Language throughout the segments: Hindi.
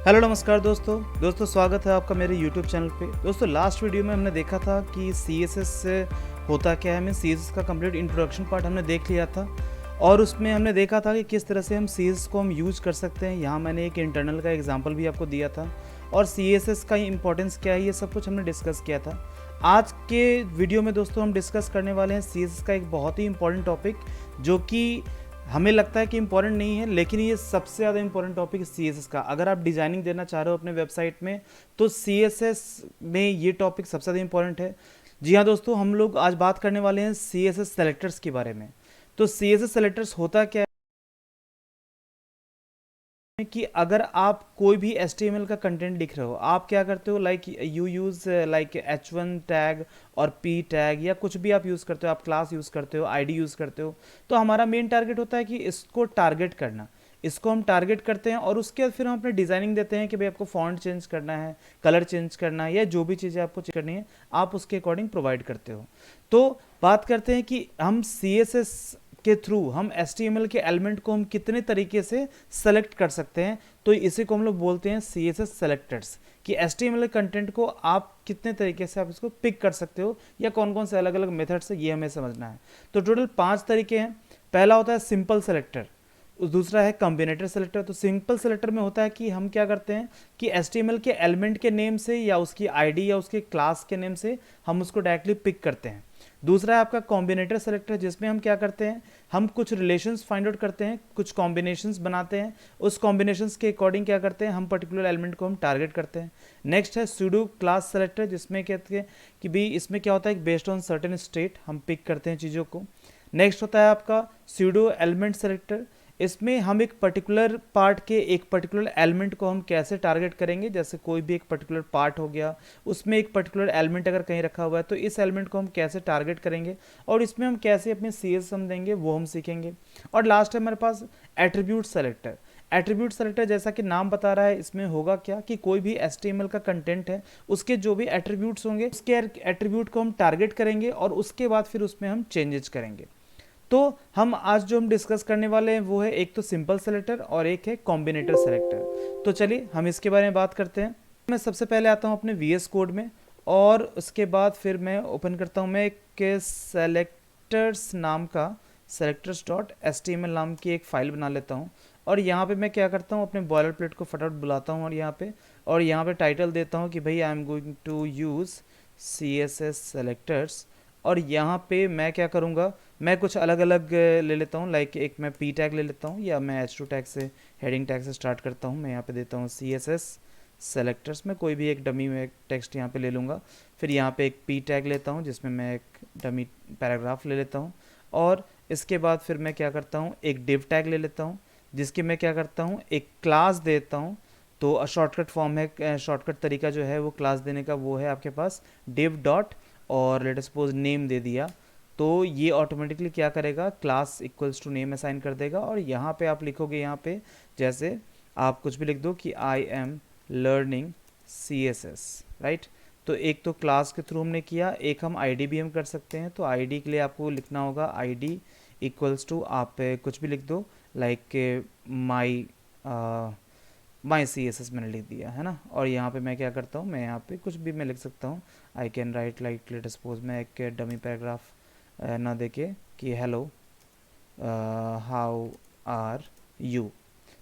हेलो नमस्कार दोस्तों स्वागत है आपका मेरे YouTube चैनल पे। दोस्तों लास्ट वीडियो में हमने देखा था कि CSS से होता क्या है। हमें CSS का कंप्लीट इंट्रोडक्शन पार्ट हमने देख लिया था और उसमें हमने देखा था कि किस तरह से हम CSS को हम यूज़ कर सकते हैं। यहाँ मैंने एक इंटरनल का एग्जांपल भी आपको दिया था और CSS का इंपॉर्टेंस क्या है ये सब कुछ हमने डिस्कस किया था। आज के वीडियो में दोस्तों हम डिस्कस करने वाले हैं CSS का एक बहुत ही इंपॉर्टेंट टॉपिक, जो कि हमें लगता है कि इंपॉर्टेंट नहीं है, लेकिन ये सबसे ज़्यादा इंपॉर्टेंट टॉपिक है CSS का। अगर आप डिज़ाइनिंग देना चाह रहे हो अपने वेबसाइट में तो CSS में ये टॉपिक सबसे ज़्यादा इंपॉर्टेंट है। जी हाँ दोस्तों, हम लोग आज बात करने वाले हैं CSS सेलेक्टर्स के बारे में। तो CSS सेलेक्टर्स होता क्या है कि अगर आप कोई भी HTML का कंटेंट लिख रहे हो, आप क्या करते हो, like you use like H1 tag और P टैग या कुछ भी आप यूज़ करते हो, आप क्लास यूज़ करते हो, ID यूज़ करते हो। तो हमारा मेन टारगेट होता है कि इसको टारगेट करना। इसको हम टारगेट करते हैं और उसके बाद फिर हम अपने डिज़ाइनिंग देते हैं कि भाई आपको फॉन्ट चेंज करना है, कलर चेंज करना है या जो भी चीज़ें आपको चेंज करनी है, आप उसके अकॉर्डिंग प्रोवाइड करते हो। तो बात करते हैं कि हम CSS के थ्रू हम HTML के एलिमेंट को हम कितने तरीके से सेलेक्ट कर सकते हैं। तो इसी को हम लोग बोलते हैं CSS सेलेक्टर्स, कि HTML कंटेंट को आप कितने तरीके से आप इसको पिक कर सकते हो या कौन कौन से अलग अलग मेथड्स है, ये हमें समझना है। तो टोटल 5 तरीके हैं। पहला होता है सिंपल सेलेक्टर, दूसरा है कॉम्बिनेटर सेलेक्टर। तो सिंपल सेलेक्टर में होता है कि हम क्या करते हैं कि HTML के एलिमेंट के नेम से या उसकी ID या उसके क्लास के नेम से हम उसको डायरेक्टली पिक करते हैं। दूसरा है आपका कॉम्बिनेटर सेलेक्टर, जिसमें हम क्या करते हैं, हम कुछ रिलेशंस फाइंड आउट करते हैं, कुछ कॉम्बिनेशंस बनाते हैं, उस कॉम्बिनेशंस के अकॉर्डिंग क्या करते हैं, हम पर्टिकुलर एलिमेंट को हम टारगेट करते हैं। नेक्स्ट है सूडो क्लास सेलेक्टर, जिसमें कहते हैं कि भाई इसमें क्या होता है, बेस्ड ऑन सर्टेन स्टेट हम पिक करते हैं चीज़ों को। नेक्स्ट होता है आपका सूडो एलिमेंट सेलेक्टर, इसमें हम एक पर्टिकुलर पार्ट के एक पर्टिकुलर एलिमेंट को हम कैसे टारगेट करेंगे। जैसे कोई भी एक पर्टिकुलर पार्ट हो गया, उसमें एक पर्टिकुलर एलिमेंट अगर कहीं रखा हुआ है तो इस एलिमेंट को हम कैसे टारगेट करेंगे और इसमें हम कैसे अपने CSS हम देंगे वो हम सीखेंगे। और लास्ट है हमारे पास एट्रीब्यूट सेलेक्टर। एट्रीब्यूट सेलेक्टर जैसा कि नाम बता रहा है, इसमें होगा क्या कि कोई भी HTML का कंटेंट है उसके जो भी एट्रीब्यूट्स होंगे उसके एट्रीब्यूट को हम टारगेट करेंगे और उसके बाद फिर उसमें हम चेंजेस करेंगे। तो हम आज जो हम डिस्कस करने वाले हैं वो है एक तो सिंपल सेलेक्टर और एक है कॉम्बिनेटर सेलेक्टर। तो चलिए हम इसके बारे में बात करते हैं। मैं सबसे पहले आता हूँ अपने VS कोड में और उसके बाद फिर मैं ओपन करता हूँ, मैं एक सेलेक्टर्स नाम का selectors.html नाम की एक फ़ाइल बना लेता हूँ और यहाँ पे मैं क्या करता हूँ, अपने बॉयलर प्लेट को फटाफट बुलाता हूँ और यहाँ पे टाइटल देता हूँ कि भाई I am going to use CSS selectors. और यहाँ पे मैं क्या करूँगा, मैं कुछ अलग अलग ले लेता हूँ, लाइक एक मैं P टैग ले लेता हूँ या मैं H2 टैग से, हेडिंग टैग से स्टार्ट करता हूँ। मैं यहाँ पे देता हूँ CSS सेलेक्टर्स में कोई भी एक डमी में एक टेक्स्ट यहाँ पे ले लूँगा। फिर यहाँ पे एक P टैग लेता हूँ जिसमें मैं एक डमी पैराग्राफ ले लेता हूँ और इसके बाद फिर मैं क्या करता हूँ, एक div टैग ले लेता हूँ जिसकी मैं क्या करता हूँ, एक क्लास देता हूँ। तो शॉर्टकट फॉर्म है, शॉर्टकट तरीका जो है वो क्लास देने का वो है आपके पास div डॉट और लेट सपोज नेम दे दिया। तो ये ऑटोमेटिकली क्या करेगा, class equals to name assign कर देगा और यहाँ पे आप लिखोगे, यहाँ पे जैसे आप कुछ भी लिख दो कि I am learning CSS, right. तो एक तो क्लास के थ्रू हमने किया, एक हम ID भी हम कर सकते हैं। तो ID के लिए आपको लिखना होगा ID इक्वल्स टू, आप कुछ भी लिख दो, लाइक माई CSS मैंने लिख दिया है ना। और यहाँ पे मैं क्या करता हूँ, मैं यहाँ पे कुछ भी मैं लिख सकता हूँ। I can write like let suppose मैं एक डमी पैराग्राफ ना देके कि हेलो हाउ आर यू।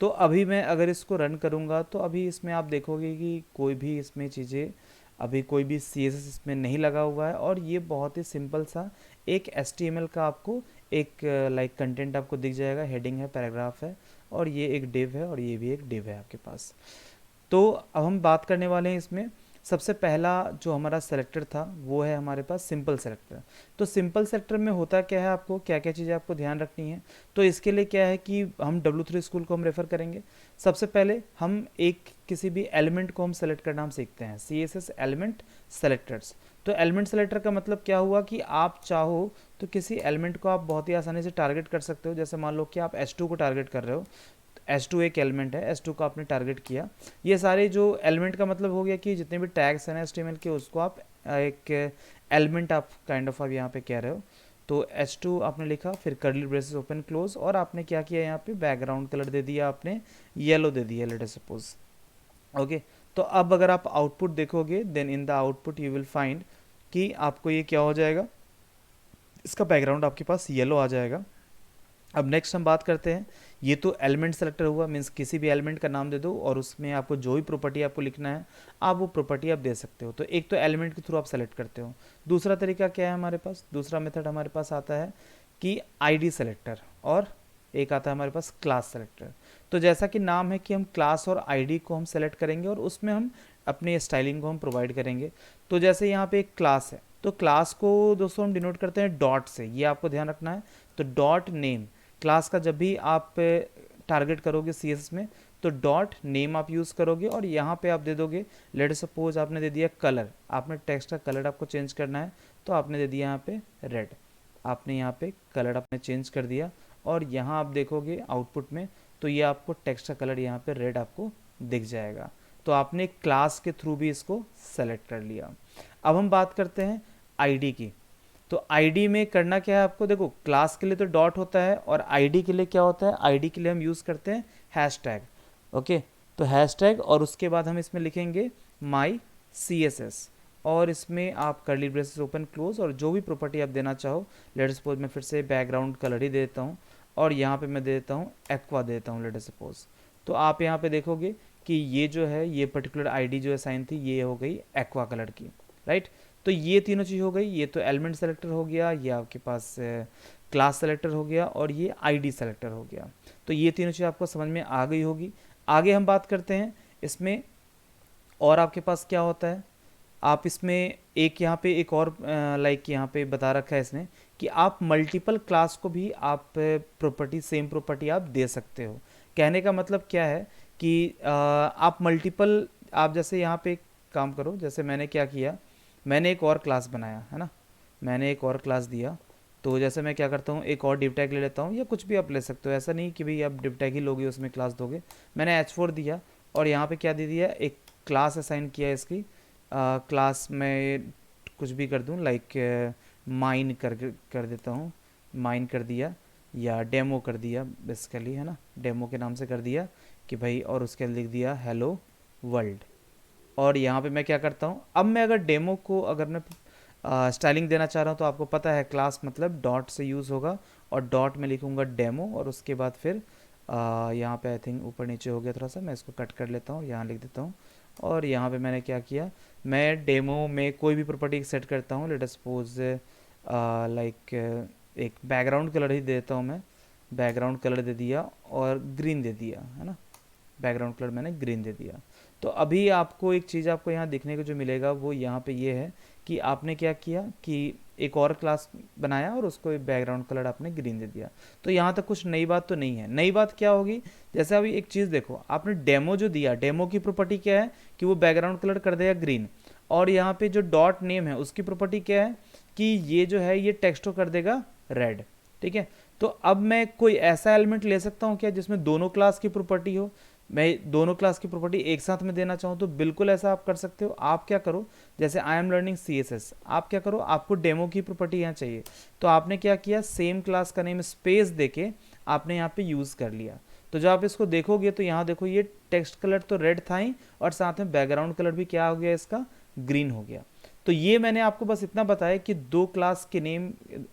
तो अभी मैं अगर इसको रन करूँगा तो अभी इसमें आप देखोगे कि कोई भी इसमें चीज़ें, अभी कोई भी CSS इसमें नहीं लगा हुआ है और ये बहुत ही सिंपल सा एक HTML का आपको एक लाइक कंटेंट आपको दिख जाएगा। हेडिंग है, पैराग्राफ है और ये एक डिव है और ये भी एक डिव है आपके पास। तो अब हम बात करने वाले हैं इसमें, सबसे पहला जो हमारा सेलेक्टर था वो है हमारे पास सिंपल सेलेक्टर। तो सिंपल सेलेक्टर में होता क्या है, आपको क्या क्या चीज़ें आपको ध्यान रखनी है। तो इसके लिए क्या है कि हम W3 स्कूल को हम रेफ़र करेंगे। सबसे पहले हम एक किसी भी एलिमेंट को हम सेलेक्ट करना हम सीखते हैं, CSS एलिमेंट सेलेक्टर्स। तो एलिमेंट सेलेक्टर का मतलब क्या हुआ कि आप चाहो तो किसी एलिमेंट को आप बहुत ही आसानी से टारगेट कर सकते हो। जैसे मान लो कि आप H2 को टारगेट कर रहे हो, H2 एक एलिमेंट है, H2 को आपने टारगेट किया। ये सारे जो एलिमेंट का मतलब हो गया कि जितने भी टैग्स हैं HTML के उसको आप एक एलिमेंट आप काइंड ऑफ आप यहाँ पे कह रहे हो। तो H2 आपने लिखा, फिर कर्ली ब्रेसेस ओपन क्लोज और आपने क्या किया, यहाँ पे बैकग्राउंड कलर दे दिया, आपने येलो दे दिया लेट सपोज, ओके। तो अब अगर आप आउटपुट देखोगे, then in the output you will find कि आपको ये क्या हो जाएगा, इसका बैकग्राउंड आपके पास येलो आ जाएगा। अब नेक्स्ट हम बात करते हैं, ये तो एलिमेंट सेलेक्टर हुआ, मीन्स किसी भी एलिमेंट का नाम दे दो और उसमें आपको जो भी प्रॉपर्टी आपको लिखना है आप वो प्रॉपर्टी आप दे सकते हो। तो एक तो एलिमेंट के थ्रू आप सेलेक्ट करते हो। दूसरा तरीका क्या है हमारे पास, दूसरा मेथड हमारे पास आता है कि आईडी सेलेक्टर, और एक आता है हमारे पास क्लास सेलेक्टर। तो जैसा कि नाम है कि हम क्लास और आईडी को हम सेलेक्ट करेंगे और उसमें हम अपने स्टाइलिंग को हम प्रोवाइड करेंगे। तो जैसे यहाँ पे एक क्लास है, तो क्लास को दोस्तों हम डिनोट करते हैं डॉट से, ये आपको ध्यान रखना है। तो डॉट नेम, क्लास का जब भी आप टारगेट करोगे CSS में, तो डॉट नेम आप यूज़ करोगे और यहाँ पे आप दे दोगे, लेट सपोज आपने दे दिया कलर, आपने टेक्स्ट का कलर आपको चेंज करना है, तो आपने दे दिया यहाँ पे रेड, आपने यहाँ पे कलर आपने चेंज कर दिया और यहाँ आप देखोगे आउटपुट में, तो ये आपको टेक्स्ट का कलर यहाँ पे रेड आपको दिख जाएगा। तो आपने क्लास के थ्रू भी इसको सेलेक्ट कर लिया। अब हम बात करते हैं आईडी की। तो आईडी में करना क्या है आपको, देखो क्लास के लिए तो डॉट होता है और आईडी के लिए क्या होता है, आईडी के लिए हम यूज़ करते हैं हैशटैग। ओके, तो हैशटैग और उसके बाद हम इसमें लिखेंगे माई CSS और इसमें आप कर्ली ब्रेसेस ओपन क्लोज और जो भी प्रॉपर्टी आप देना चाहो। लेट सपोज मैं फिर से बैकग्राउंड कलर ही दे देता हूँ और यहाँ पे मैं दे देता हूँ एक्वा देता हूँ लेट सपोज। तो आप यहाँ पे देखोगे कि ये जो है ये पर्टिकुलर आईडी जो असाइन थी ये हो गई एक्वा कलर की, राइट। तो ये तीनों चीज़ हो गई, ये तो एलिमेंट सेलेक्टर हो गया, ये आपके पास क्लास सेलेक्टर हो गया और ये आईडी सेलेक्टर हो गया। तो ये तीनों चीज़ आपको समझ में आ गई होगी। आगे हम बात करते हैं इसमें और आपके पास क्या होता है। आप इसमें एक यहाँ पे एक और लाइक यहाँ पे बता रखा है इसने कि आप मल्टीपल क्लास को भी आप प्रॉपर्टी सेम प्रॉपर्टी आप दे सकते हो। कहने का मतलब क्या है कि आप मल्टीपल, आप जैसे यहाँ पे एक काम करो, जैसे मैंने क्या किया, मैंने एक और क्लास बनाया है ना, मैंने एक और क्लास दिया। तो जैसे मैं क्या करता हूँ, एक और डिव टैग ले लेता हूँ या कुछ भी आप ले सकते हो, ऐसा नहीं कि भाई आप डिव टैग ही लोगे उसमें क्लास दोगे। मैंने H4 दिया और यहाँ पे क्या दे दिया, एक क्लास असाइन किया इसकी। क्लास में कुछ भी कर दूँ लाइक माइन कर देता हूँ, माइन कर दिया या डेमो कर दिया बेसिकली, है ना, डेमो के नाम से कर दिया कि भाई, और उसके लिख दिया हेलो वर्ल्ड। और यहाँ पे मैं क्या करता हूँ, अब मैं अगर डेमो को अगर मैं स्टाइलिंग देना चाह रहा हूँ तो आपको पता है क्लास मतलब डॉट से यूज़ होगा और डॉट में लिखूँगा डेमो और उसके बाद फिर यहाँ पे आई थिंक ऊपर नीचे हो गया थोड़ा सा, मैं इसको कट कर लेता हूँ, यहाँ लिख देता हूँ। और यहाँ पे मैंने क्या किया, मैं डेमो में कोई भी प्रॉपर्टी सेट करता हूँ, लेट सपोज लाइक एक बैकग्राउंड कलर ही देता हूँ मैं, बैकग्राउंड कलर दे दिया और ग्रीन दे दिया, है ना, बैकग्राउंड कलर मैंने ग्रीन दे दिया। तो अभी आपको एक चीज़ आपको यहाँ देखने को जो मिलेगा वो यहाँ पे ये है कि आपने क्या किया कि एक और क्लास बनाया और उसको बैकग्राउंड कलर आपने ग्रीन दे दिया। तो यहाँ तक कुछ नई बात तो नहीं है। नई बात क्या होगी, जैसे अभी एक चीज़ देखो, आपने डेमो जो दिया, डेमो की प्रॉपर्टी क्या है कि वो बैकग्राउंड कलर कर देगा ग्रीन, और यहाँ पे जो डॉट नेम है उसकी प्रॉपर्टी क्या है कि ये जो है ये टेक्स्ट को कर देगा रेड, ठीक है। तो अब मैं कोई ऐसा एलिमेंट ले सकता हूँ क्या जिसमें दोनों क्लास की प्रॉपर्टी हो, मैं दोनों क्लास की प्रॉपर्टी एक साथ में देना चाहूँ तो बिल्कुल ऐसा आप कर सकते हो। आप क्या करो, जैसे आई एम लर्निंग CSS, आप क्या करो, आपको डेमो की प्रॉपर्टी यहाँ चाहिए, तो आपने क्या किया, सेम क्लास का नेम स्पेस देके आपने यहाँ पे यूज़ कर लिया। तो जब आप इसको देखोगे तो यहाँ देखो ये टेक्स्ट कलर तो रेड था ही और साथ में बैकग्राउंड कलर भी क्या हो गया इसका, ग्रीन हो गया। तो ये मैंने आपको बस इतना बताया कि दो क्लास के नेम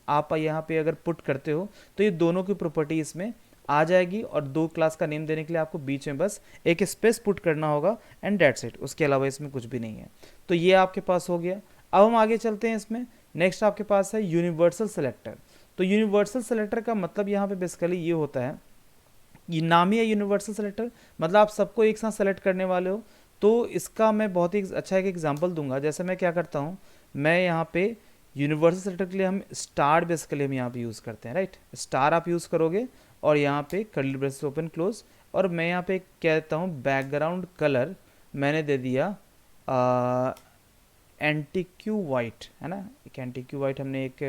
आप यहाँ पे अगर पुट करते हो तो ये दोनों की प्रॉपर्टी इसमें आ जाएगी और दो क्लास का नेम देने के लिए आपको बीच में बस एक स्पेस पुट करना होगा एंड डेट्स इट, उसके अलावा इसमें कुछ भी नहीं है। तो ये आपके पास हो गया। अब हम आगे चलते हैं इसमें, नेक्स्ट आपके पास है यूनिवर्सल सेलेक्टर। तो यूनिवर्सल सेलेक्टर का मतलब यहाँ पे बेसिकली ये होता है, ये नाम ही है यूनिवर्सल सेलेक्टर, मतलब आप सबको एक साथ सेलेक्ट करने वाले हो। तो इसका मैं बहुत ही अच्छा एक एग्जांपल दूंगा। जैसे मैं क्या करता हूँ, मैं यहाँ पे यूनिवर्सल सेलेक्टर के लिए हम स्टार बेसिकली हम यहाँ पे यूज़ करते हैं, राइट। स्टार आप यूज़ करोगे और यहाँ पे कर्ली ब्रेसेस ओपन क्लोज, और मैं यहाँ पे कहता हूँ बैकग्राउंड कलर मैंने दे दिया एंटीक्यू वाइट, है ना, एक एंटीक्यू वाइट हमने एक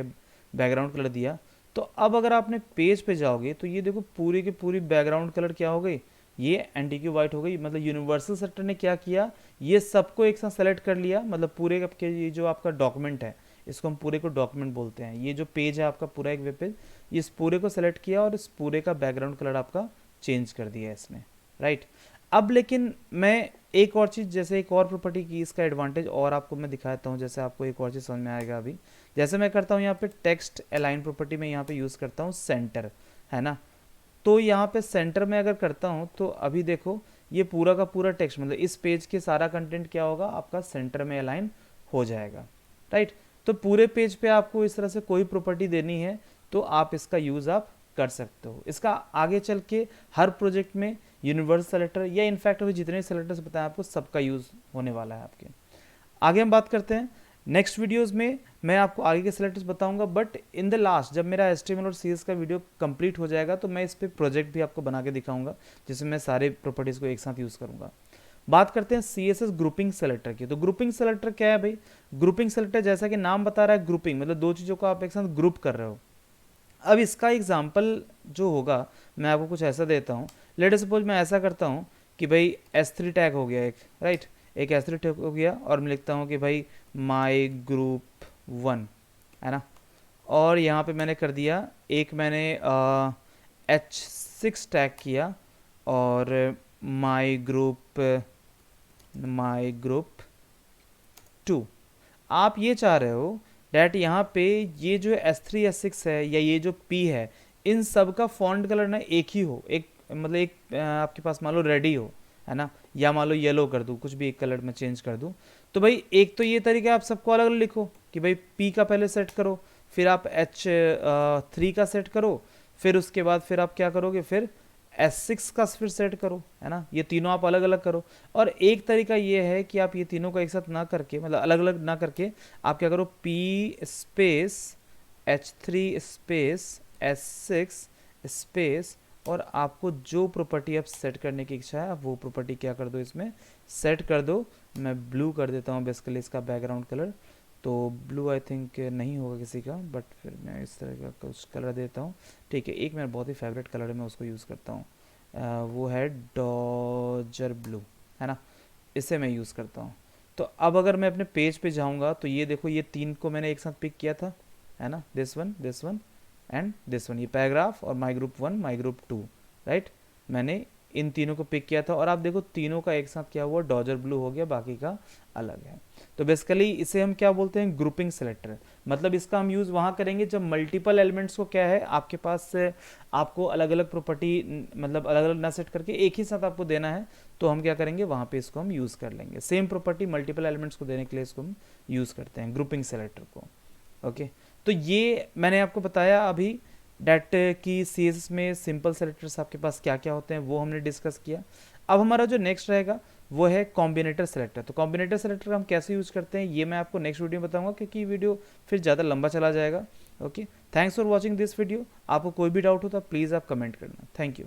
बैकग्राउंड कलर दिया। तो अब अगर आपने पेज पे जाओगे तो ये देखो पूरी की पूरी बैकग्राउंड कलर क्या हो गई, ये एंटीक्यू वाइट हो गई। मतलब यूनिवर्सल सेलेक्टर ने क्या किया, ये सबको एक साथ सेलेक्ट कर लिया, मतलब पूरे का ये जो आपका डॉक्यूमेंट है, इसको हम पूरे को डॉक्यूमेंट बोलते हैं, ये जो पेज है आपका पूरा एक वेब पेज, इस पूरे को सेलेक्ट किया और इस पूरे का बैकग्राउंड कलर आपका चेंज कर दिया इसने, राइट। अब लेकिन मैं एक और चीज़, जैसे एक और प्रॉपर्टी की इसका एडवांटेज और आपको मैं दिखाता हूँ, जैसे आपको एक और चीज़ समझ में आएगा अभी। जैसे मैं करता हूँ यहाँ पे टेक्स्ट अलाइन प्रॉपर्टी में यहाँ पे यूज़ करता हूँ सेंटर, है ना। तो यहाँ पे सेंटर में अगर करता हूँ तो अभी देखो ये पूरा का पूरा टेक्स्ट, मतलब इस पेज के सारा कंटेंट क्या होगा, आपका सेंटर में अलाइन हो जाएगा, राइट। तो पूरे पेज पे आपको इस तरह से कोई प्रॉपर्टी देनी है तो आप इसका यूज़ आप कर सकते हो। इसका आगे चल के हर प्रोजेक्ट में यूनिवर्सल सेलेक्टर या इनफैक्ट अभी जितने सेलेक्टर्स बताएं आपको सबका यूज़ होने वाला है आपके। आगे हम बात करते हैं नेक्स्ट वीडियोस में, मैं आपको आगे के सेलेक्टर्स बताऊंगा, बट इन द लास्ट जब मेरा HTML और CSS का वीडियो कंप्लीट हो जाएगा तो मैं इस पर प्रोजेक्ट भी आपको बना के दिखाऊंगा जिसमें मैं सारे प्रॉपर्टीज़ को एक साथ यूज़ करूंगा। बात करते हैं CSS ग्रुपिंग सेलेक्टर की। तो ग्रुपिंग सेलेक्टर क्या है भाई? ग्रुपिंग सेलेक्टर जैसा कि नाम बता रहा है ग्रुपिंग, मतलब दो चीज़ों को आप एक साथ ग्रुप कर रहे हो। अब इसका एग्जाम्पल जो होगा मैं आपको कुछ ऐसा देता हूँ। लेट सपोज मैं ऐसा करता हूँ कि भाई S3 टैग हो गया एक, राइट, एक S3 टैग हो गया और मैं लिखता हूँ कि भाई माई ग्रुप 1, है ना। और यहाँ पे मैंने कर दिया एक, मैंने H6 टैग किया और माई ग्रुप 2। आप ये चाह रहे हो डैट यहाँ पे ये जो S3 S6 है या ये जो P है, इन सब का फॉन्ट कलर ना एक ही हो, एक मतलब एक आपके पास मान लो रेडी हो, है ना, या मान लो येलो कर दूँ, कुछ भी एक कलर में चेंज कर दूँ। तो भाई एक तो ये तरीका आप सबको अलग अलग लिखो कि भाई P का पहले सेट करो, फिर आप H3 का सेट करो, फिर उसके बाद फिर आप क्या करोगे, फिर S6 का फिर सेट करो, है ना। ये तीनों आप अलग अलग करो। और एक तरीका ये है कि आप ये तीनों को एक साथ ना करके, मतलब अलग अलग ना करके, आप क्या करो, P space H3 space S6 space, और आपको जो प्रॉपर्टी आप सेट करने की इच्छा है आप वो प्रॉपर्टी क्या कर दो, इसमें सेट कर दो। मैं ब्लू कर देता हूँ बेसिकली इसका बैकग्राउंड कलर, तो ब्लू आई थिंक नहीं होगा किसी का, बट फिर मैं इस तरह का कुछ कलर देता हूँ, ठीक है। एक मेरा बहुत ही फेवरेट कलर है, मैं उसको यूज़ करता हूँ, वो है डॉजर ब्लू, है ना, इसे मैं यूज़ करता हूँ। तो अब अगर मैं अपने पेज पे जाऊँगा तो ये देखो ये तीन को मैंने एक साथ पिक किया था, है ना, this one and this one, ये पैराग्राफ और my group 1 my group 2, right. मैंने इन तीनों को पिक किया था और आप देखो तीनों का एक साथ क्या हुआ, डॉजर ब्लू हो गया, बाकी का अलग है। तो बेसिकली इसे हम क्या बोलते हैं, ग्रुपिंग सेलेक्टर। मतलब इसका हम यूज़ वहाँ करेंगे जब मल्टीपल एलिमेंट्स को क्या है आपके पास से आपको अलग अलग प्रॉपर्टी, मतलब अलग अलग ना सेट करके एक ही साथ आपको देना है, तो हम क्या करेंगे वहाँ पे इसको हम यूज़ कर लेंगे। सेम प्रॉपर्टी मल्टीपल एलिमेंट्स को देने के लिए इसको हम यूज़ करते हैं ग्रुपिंग सेलेक्टर को। ओके, तो ये मैंने आपको बताया अभी डैट की CSS में सिंपल सेलेक्टर्स आपके पास क्या क्या होते हैं वो हमने डिस्कस किया। अब हमारा जो नेक्स्ट रहेगा वो है कॉम्बिनेटर सेलेक्टर। तो कॉम्बिनेटर सेलेक्टर हम कैसे यूज़ करते हैं ये मैं आपको नेक्स्ट वीडियो में बताऊंगा, क्योंकि ये वीडियो फिर ज़्यादा लंबा चला जाएगा। Okay, thanks for watching this video. आपको कोई भी डाउट हो तो प्लीज़ आप कमेंट करना। Thank you.